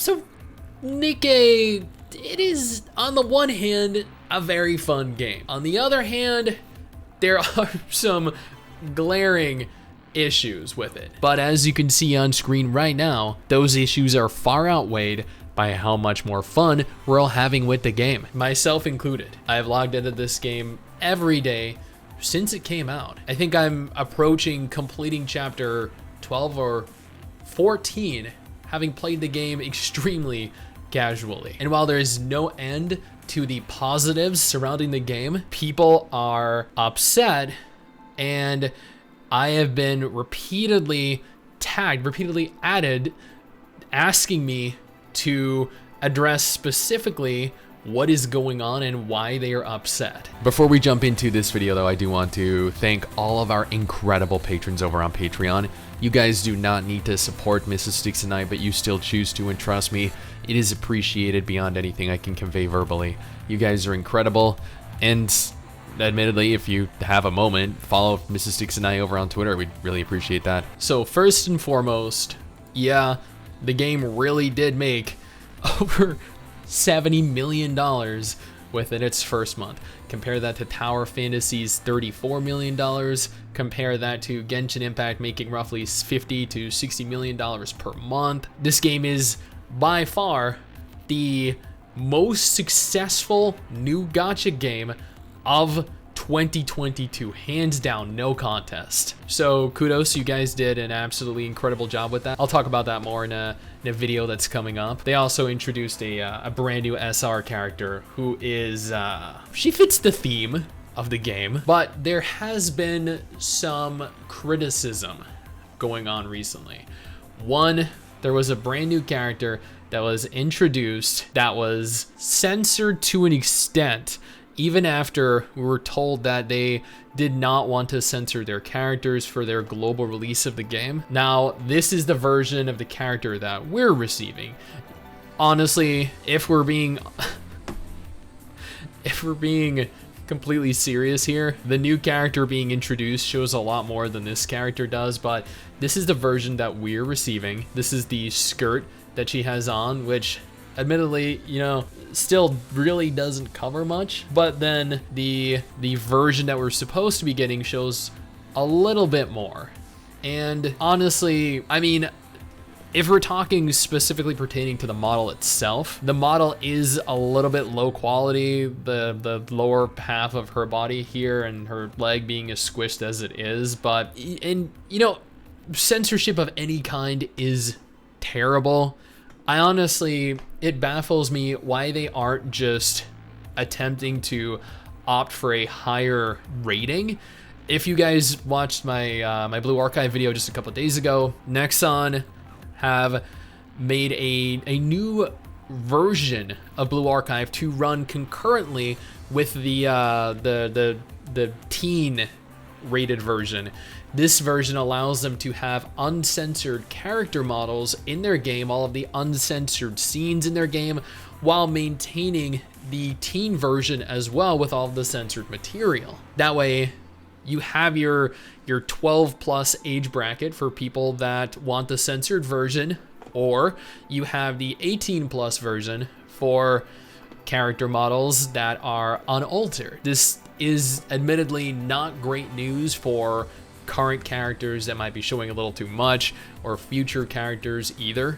So Nikke, it is on the one hand a very fun game. On the other hand, there are some glaring issues with it. But as you can see on screen right now, those issues are far outweighed by how much more fun we're all having with the game, myself included. I've logged into this game every day since it came out. I think I'm approaching completing chapter 12 or 14, having played the game extremely casually. And while there is no end to the positives surrounding the game, people are upset, and I have been repeatedly tagged, repeatedly added, asking me to address specifically what is going on and why they are upset. Before we jump into this video though, I do want to thank all of our incredible patrons over on Patreon. You guys do not need to support Mrs. Stix and I, but you still choose to, and trust me, it is appreciated beyond anything I can convey verbally. You guys are incredible, and admittedly, if you have a moment, follow Mrs. Stix and I over on Twitter. We'd really appreciate that. So first and foremost, yeah, the game really did make over $70 million within its first month. Compare that to Tower Fantasy's $34 million. Compare that to Genshin Impact making roughly $50 to $60 million per month. This game is by far the most successful new gacha game of 2022, hands down, no contest. So kudos, you guys did an absolutely incredible job with that. I'll talk about that more in a video that's coming up. They also introduced a brand new SR character who is, she fits the theme of the game, but there has been some criticism going on recently. One, there was a brand new character that was introduced that was censored to an extent, even after we were told that they did not want to censor their characters for their global release of the game. Now, this is the version of the character that we're receiving. Honestly, if we're being completely serious here, the new character being introduced shows a lot more than this character does, but this is the version that we're receiving. This is the skirt that she has on, which admittedly, you know, still really doesn't cover much, but then the version that we're supposed to be getting shows a little bit more. And honestly, I mean, if we're talking specifically pertaining to the model itself, the model is a little bit low quality. The lower half of her body here and her leg being as squished as it is, but, and you know, censorship of any kind is terrible. I honestly, it baffles me why they aren't just attempting to opt for a higher rating. If you guys watched my my Blue Archive video just a couple of days ago, Nexon have made a new version of Blue Archive to run concurrently with the teen rated version. This version allows them to have uncensored character models in their game, all of the uncensored scenes in their game, while maintaining the teen version as well with all of the censored material. That way, you have your 12 plus age bracket for people that want the censored version, or you have the 18 plus version for character models that are unaltered. This is admittedly not great news for current characters that might be showing a little too much, or future characters either,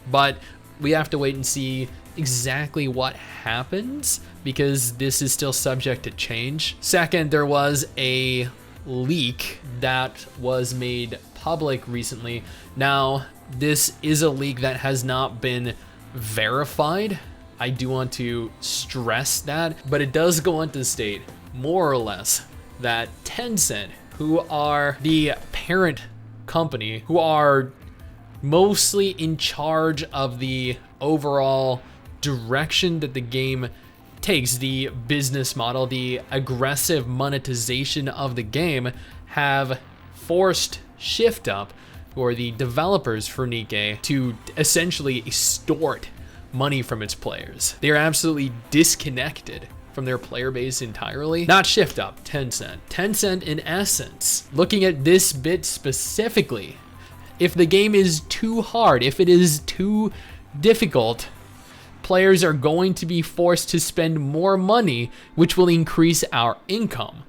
but we have to wait and see exactly what happens, because this is still subject to change. Second, there was a leak that was made public recently. Now, this is a leak that has not been verified. I do want to stress that, but it does go on to state, more or less, that Tencent, who are the parent company, who are mostly in charge of the overall direction that the game takes, the business model, the aggressive monetization of the game, have forced Shift Up, who are the developers for Nikke, to essentially extort money from its players. They are absolutely disconnected from their player base entirely. Not Shift Up, Tencent. Tencent, in essence, looking at this bit specifically, if the game is too hard, if it is too difficult, players are going to be forced to spend more money, which will increase our income.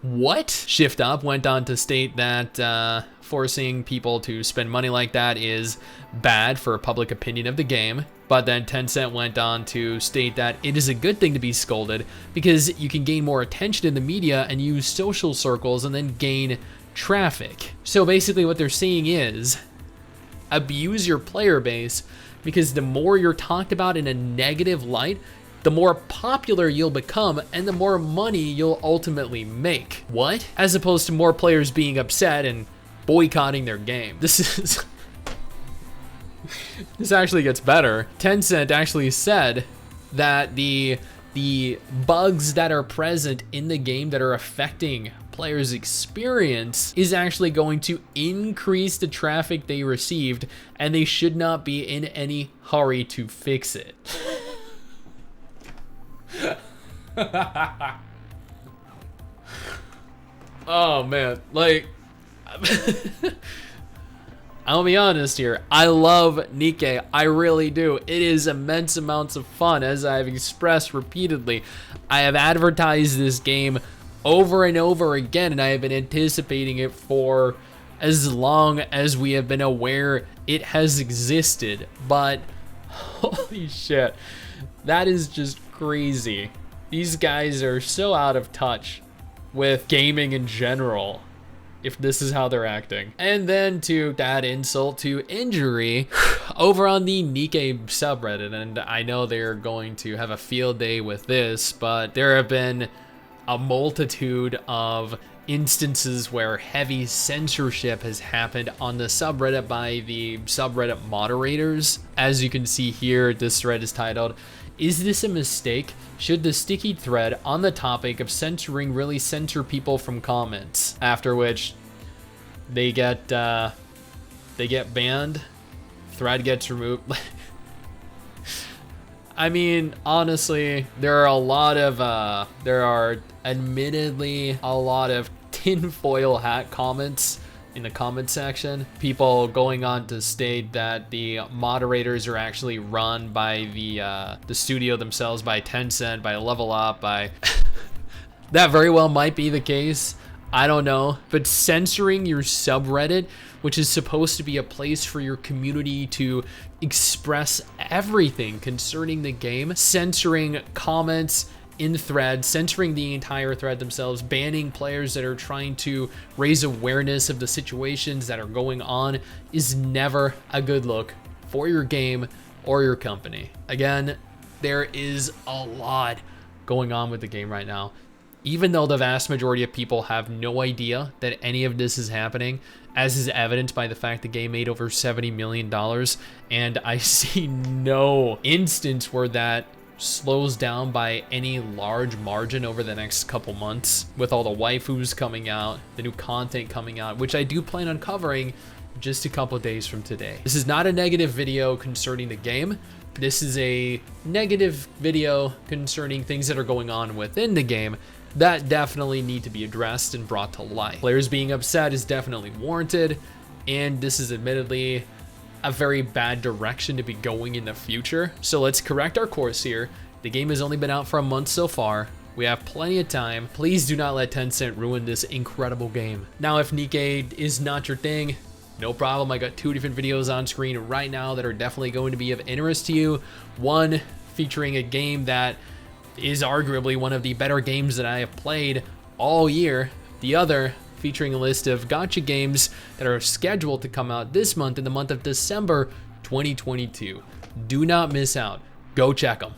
What? Shift Up went on to state that forcing people to spend money like that is bad for public opinion of the game. But then Tencent went on to state that it is a good thing to be scolded because you can gain more attention in the media and use social circles and then gain traffic. So basically what they're saying is abuse your player base, because the more you're talked about in a negative light, the more popular you'll become and the more money you'll ultimately make. What? As opposed to more players being upset and boycotting their game. This actually gets better. Tencent actually said that the bugs that are present in the game that are affecting players' experience is actually going to increase the traffic they received, and they should not be in any hurry to fix it. Oh man, like I'll be honest here, I love Nikke, I really do. It is immense amounts of fun, as I've expressed repeatedly. I have advertised this game over and over again, and I have been anticipating it for as long as we have been aware it has existed. But holy shit, that is just crazy. These guys are so out of touch with gaming in general, if this is how they're acting. And then to add insult to injury, over on the Nikke subreddit, and I know they're going to have a field day with this, but there have been a multitude of instances where heavy censorship has happened on the subreddit by the subreddit moderators. As you can see here, this thread is titled, "Is this a mistake? Should the sticky thread on the topic of censoring really censor people from comments?" After which they get banned, thread gets removed. I mean, honestly, there are admittedly a lot of tinfoil hat comments in the comment section. People going on to state that the moderators are actually run by the studio themselves, by Tencent, by Level Up, by that very well might be the case. I don't know, but censoring your subreddit, which is supposed to be a place for your community to express everything concerning the game, censoring comments in thread, censoring the entire thread themselves, banning players that are trying to raise awareness of the situations that are going on, is never a good look for your game or your company. Again, there is a lot going on with the game right now. Even though the vast majority of people have no idea that any of this is happening, as is evidenced by the fact the game made over $70 million, and I see no instance where that slows down by any large margin over the next couple months, with all the waifus coming out, the new content coming out, which I do plan on covering just a couple days from today. This is not a negative video concerning the game. This is a negative video concerning things that are going on within the game that definitely need to be addressed and brought to light. Players being upset is definitely warranted, and this is admittedly a very bad direction to be going in the future. So let's correct our course here. The game has only been out for a month so far. We have plenty of time. Please do not let Tencent ruin this incredible game. Now, if Nikke is not your thing, no problem. I got 2 different videos on screen right now that are definitely going to be of interest to you. One featuring a game that is arguably one of the better games that I have played all year. The other featuring a list of gacha games that are scheduled to come out this month, in the month of December 2022. Do not miss out. Go check them.